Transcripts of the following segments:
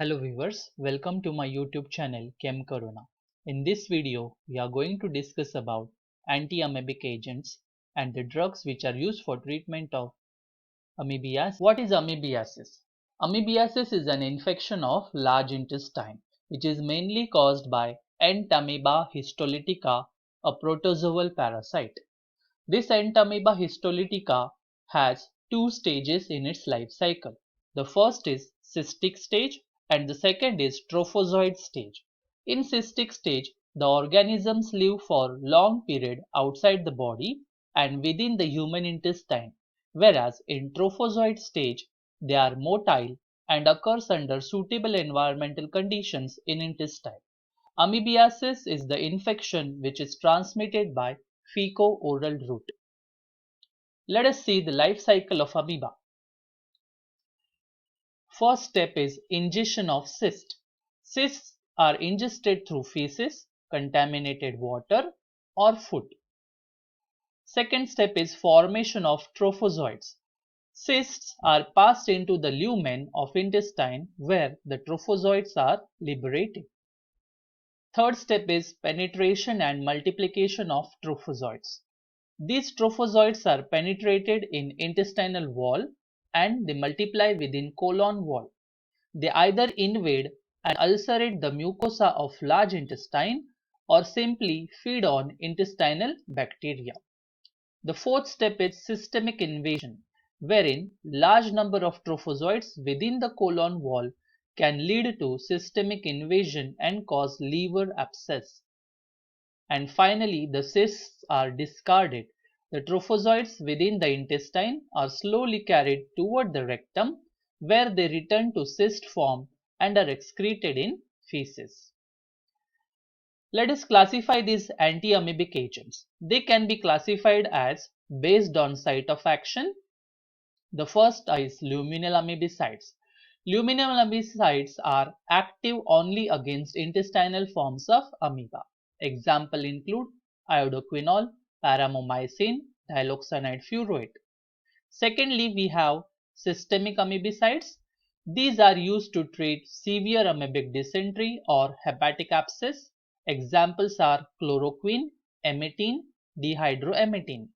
Hello viewers, welcome to my YouTube channel Chem Corona. In this video, we are going to discuss about anti-amoebic agents and the drugs which are used for treatment of amoebiasis. What is amoebiasis? Amoebiasis is an infection of large intestine which is mainly caused by Entamoeba histolytica, a protozoal parasite. This Entamoeba histolytica has two stages in its life cycle. The first is cystic stage and the second is trophozoite stage. In cystic stage, the organisms live for long period outside the body and within the human intestine, whereas in trophozoite stage, they are motile and occurs under suitable environmental conditions in intestine. Amoebiasis is the infection which is transmitted by fecal-oral route. Let us see the life cycle of amoeba. First step is ingestion of cyst. Cysts are ingested through feces, contaminated water or food. Second step is formation of trophozoites. Cysts are passed into the lumen of intestine where the trophozoites are liberated. Third step is penetration and multiplication of trophozoites. These trophozoites are penetrated in intestinal wall and they multiply within colon wall. They either invade and ulcerate the mucosa of large intestine or simply feed on intestinal bacteria. The fourth step is systemic invasion, wherein large number of trophozoites within the colon wall can lead to systemic invasion and cause liver abscess. And finally, the cysts are discarded. The trophozoites within the intestine are slowly carried toward the rectum where they return to cyst form and are excreted in feces. Let us classify these anti-amoebic agents. They can be classified as based on site of action. The first is luminal amoebicides. Luminal amoebicides are active only against intestinal forms of amoeba. Example include iodoquinol, paramomycin, thiloxanide furoate. Secondly, we have systemic amoebicides. These are used to treat severe amoebic dysentery or hepatic abscess. Examples are chloroquine, emetine, dihydroemetine.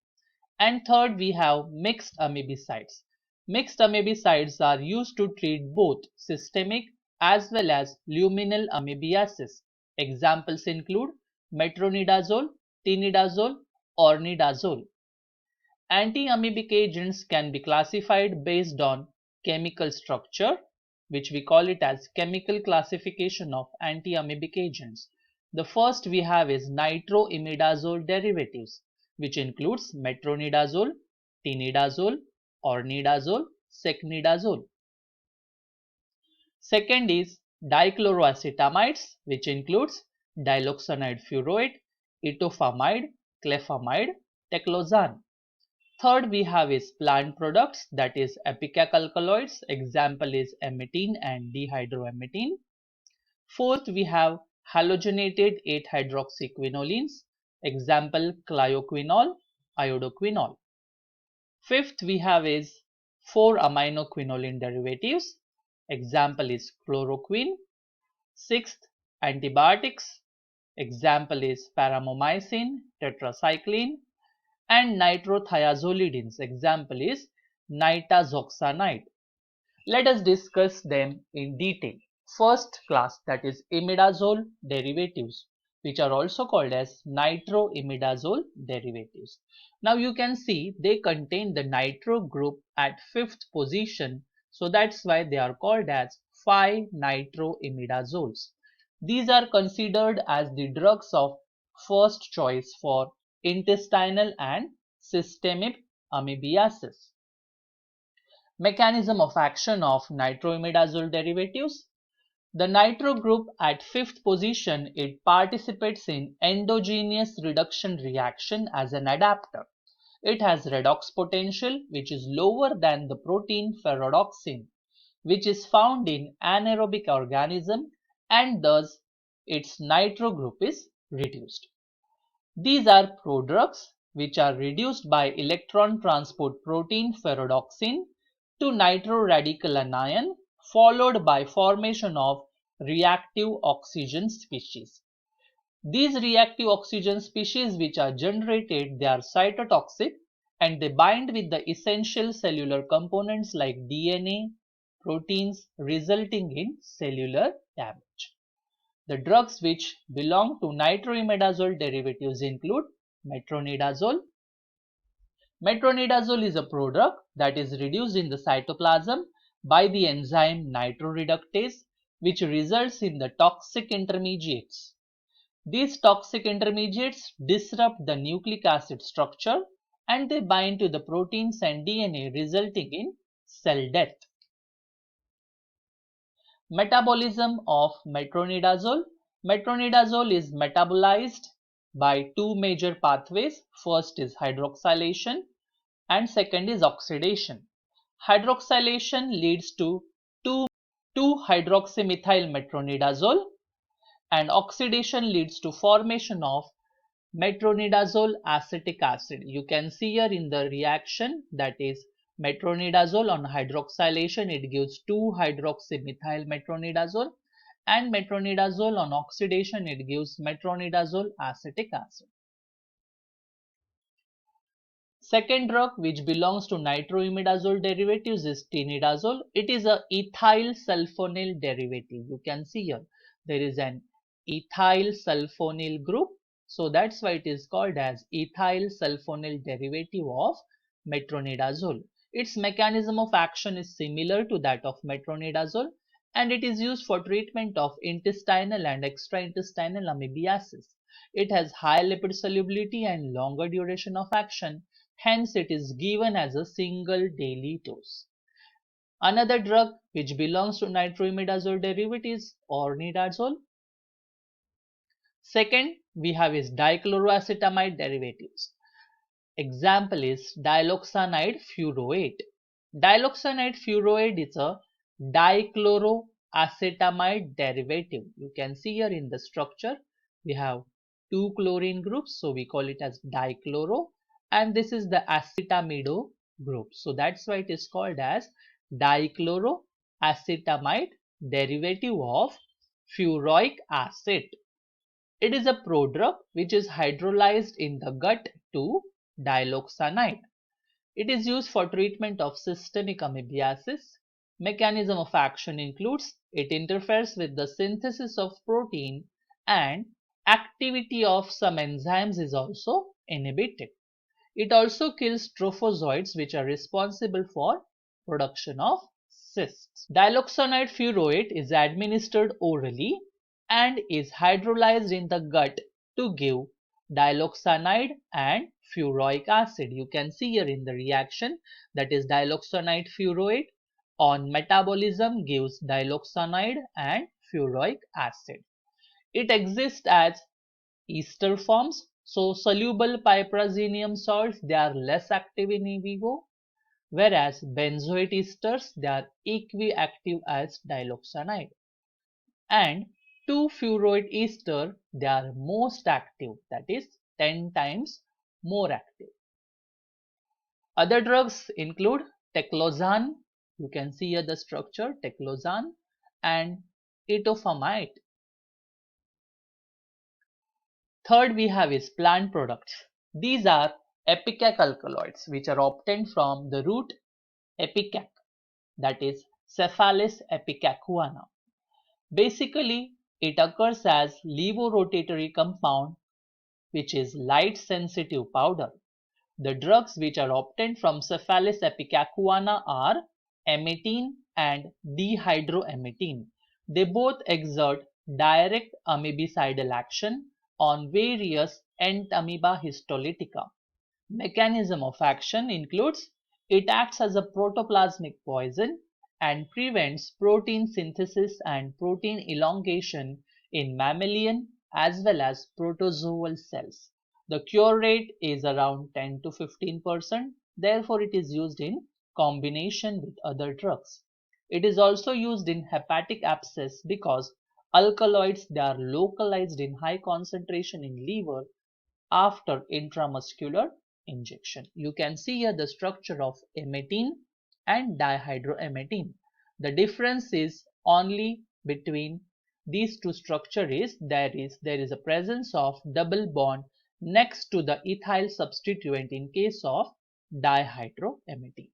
And third, we have mixed amoebicides. Mixed amoebicides are used to treat both systemic as well as luminal amoebiasis. Examples include metronidazole, tinidazole, ornidazole. Anti-amoebic agents can be classified based on chemical structure, which we call it as chemical classification of anti-amoebic agents. The first we have is nitroimidazole derivatives, which includes metronidazole, tinidazole, ornidazole, secnidazole. Second is dichloroacetamides, which includes diloxanide furoate, itofamide, clefamide, teclosan. Third we have is plant products, that is apicac alkaloids. Example is emetine and dihydroemetine. Fourth we have halogenated 8-hydroxyquinolines. Example clyoquinol, iodoquinol. Fifth we have is 4-aminoquinoline derivatives. Example is chloroquine. Sixth, antibiotics. Example is paramomycin, tetracycline. And nitrothiazolidines. Example is nitazoxanide. Let us discuss them in detail. First class, that is imidazole derivatives, which are also called as nitroimidazole derivatives. Now you can see they contain the nitro group at 5th position, so that's why they are called as 5-nitroimidazoles. These are considered as the drugs of first choice for intestinal and systemic amoebiasis. Mechanism of action of nitroimidazole derivatives. The nitro group at 5th position, it participates in endogenous reduction reaction as an adapter. It has redox potential which is lower than the protein ferredoxin, which is found in anaerobic organism, and thus its nitro group is reduced. These are prodrugs which are reduced by electron transport protein ferredoxin to nitroradical anion followed by formation of reactive oxygen species. These reactive oxygen species which are generated, they are cytotoxic and they bind with the essential cellular components like DNA, proteins, resulting in cellular damage. The drugs which belong to nitroimidazole derivatives include metronidazole. Metronidazole is a product that is reduced in the cytoplasm by the enzyme nitroreductase, which results in the toxic intermediates. These toxic intermediates disrupt the nucleic acid structure and they bind to the proteins and DNA, resulting in cell death. Metabolism of metronidazole. Metronidazole is metabolized by two major pathways. First is hydroxylation and second is oxidation. Hydroxylation leads to 2-hydroxymethyl metronidazole and oxidation leads to formation of metronidazole acetic acid. You can see here in the reaction, that is metronidazole on hydroxylation, it gives 2-hydroxymethyl metronidazole, and metronidazole on oxidation, it gives metronidazole acetic acid. Second drug which belongs to nitroimidazole derivatives is tinidazole. It is a ethyl sulfonyl derivative. You can see here there is an ethyl sulfonyl group. So that's why it is called as ethyl sulfonyl derivative of metronidazole. Its mechanism of action is similar to that of metronidazole and it is used for treatment of intestinal and extraintestinal amoebiasis. It has high lipid solubility and longer duration of action. Hence, it is given as a single daily dose. Another drug which belongs to nitroimidazole derivative is ornidazole. Second, we have is dichloroacetamide derivatives. Example is diloxanide furoate. Diloxanide furoate is a dichloroacetamide derivative. You can see here in the structure, we have two chlorine groups, so we call it as dichloro, and this is the acetamido group. So that's why it is called as dichloroacetamide derivative of furoic acid. It is a prodrug which is hydrolyzed in the gut to diloxanide. It is used for treatment of systemic amoebiasis. Mechanism of action includes it interferes with the synthesis of protein and activity of some enzymes is also inhibited. It also kills trophozoites which are responsible for production of cysts. Diloxanide furoate is administered orally and is hydrolyzed in the gut to give diloxanide and furoic acid. You can see here in the reaction, that is diloxanide furoate on metabolism gives diloxanide and furoic acid. It exists as ester forms. So soluble piperazinium salts, they are less active in vivo, whereas benzoate esters, they are equiactive as diloxanide. And 2-furoate ester, they are most active, that is 10 times more active. Other drugs include teclosan. You can see here the structure, teclosan, and etofamide. Third we have is plant products. These are epicac alkaloids which are obtained from the root epicac, that is Cephalus epicacuana. Basically, it occurs as levorotatory compound which is light sensitive powder. The drugs which are obtained from Cephalus epicacuana are emetine and dihydroemetine. They both exert direct amoebicidal action on various Entamoeba histolytica. Mechanism of action includes it acts as a protoplasmic poison and prevents protein synthesis and protein elongation in mammalian as well as protozoal cells. The cure rate is around 10 to 15%. Therefore, it is used in combination with other drugs. It is also used in hepatic abscess because alkaloids, they are localized in high concentration in liver after intramuscular injection. You can see here the structure of emetine and dihydroemetine. The difference is only between these two structures is there is a presence of double bond next to the ethyl substituent in case of dihydroamidine.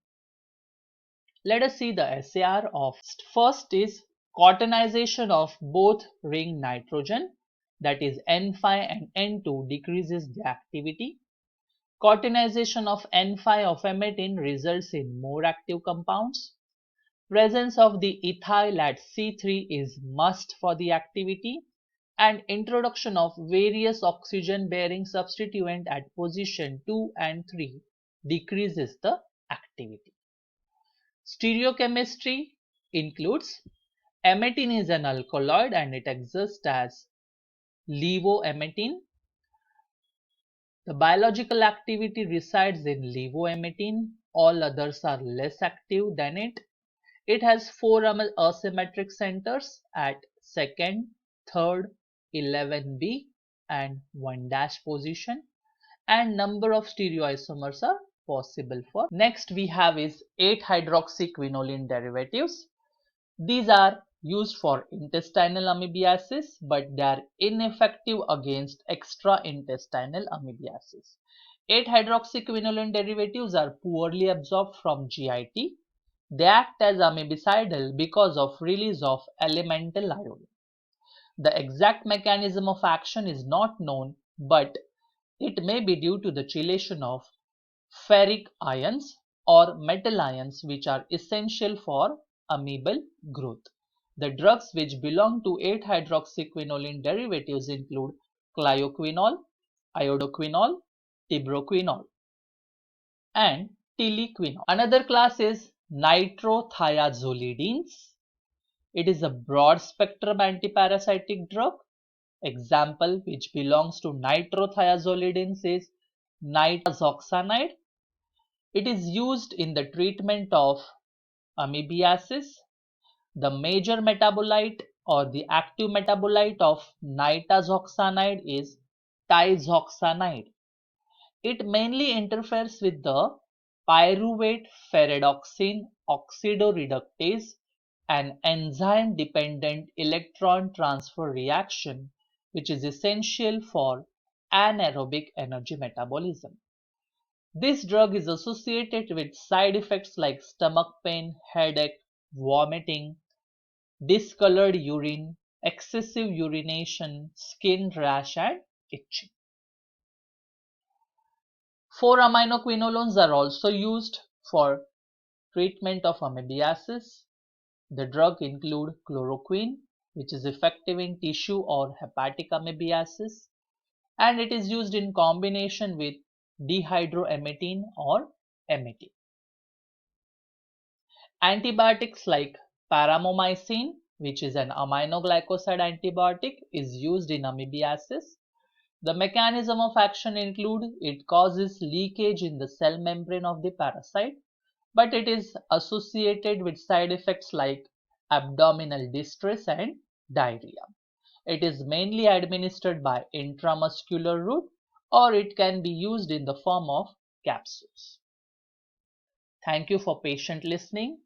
Let us see the SAR of first is cautenization of both ring nitrogen, that is N5 and N2 decreases the activity. Cautenization of N5 of amidine results in more active compounds. Presence of the ethyl at C3 is must for the activity, and introduction of various oxygen-bearing substituent at position 2 and 3 decreases the activity. Stereochemistry includes amidine is an alkaloid and it exists as levoamidine. The biological activity resides in levoamidine. All others are less active than it. It has 4 asymmetric centers at 2nd, 3rd, 11B and 1' position, and number of stereoisomers are possible for. Next we have is 8-hydroxyquinoline derivatives. These are used for intestinal amoebiasis, but they are ineffective against extraintestinal amoebiasis. 8-hydroxyquinoline derivatives are poorly absorbed from GIT. They act as amoebicidal because of release of elemental iodine. The exact mechanism of action is not known, but it may be due to the chelation of ferric ions or metal ions which are essential for amoebal growth. The drugs which belong to 8-hydroxyquinoline derivatives include chloroquinol, iodoquinol, tibroquinol, and telequinol. Another class is nitrothiazolidines. It is a broad spectrum antiparasitic drug. Example which belongs to nitrothiazolidines is nitazoxanide. It is used in the treatment of amoebiasis. The major metabolite or the active metabolite of nitazoxanide is tizoxanide. It mainly interferes with the pyruvate ferredoxin oxidoreductase, an enzyme-dependent electron transfer reaction which is essential for anaerobic energy metabolism. This drug is associated with side effects like stomach pain, headache, vomiting, discolored urine, excessive urination, skin rash and itching. 4-aminoquinolones are also used for treatment of amoebiasis. The drug include chloroquine, which is effective in tissue or hepatic amoebiasis, and it is used in combination with dihydroamidine or amidine. Antibiotics like paromomycin, which is an aminoglycoside antibiotic, is used in amoebiasis. The mechanism of action include it causes leakage in the cell membrane of the parasite, but it is associated with side effects like abdominal distress and diarrhea. It is mainly administered by intramuscular route, or it can be used in the form of capsules. Thank you for patient listening.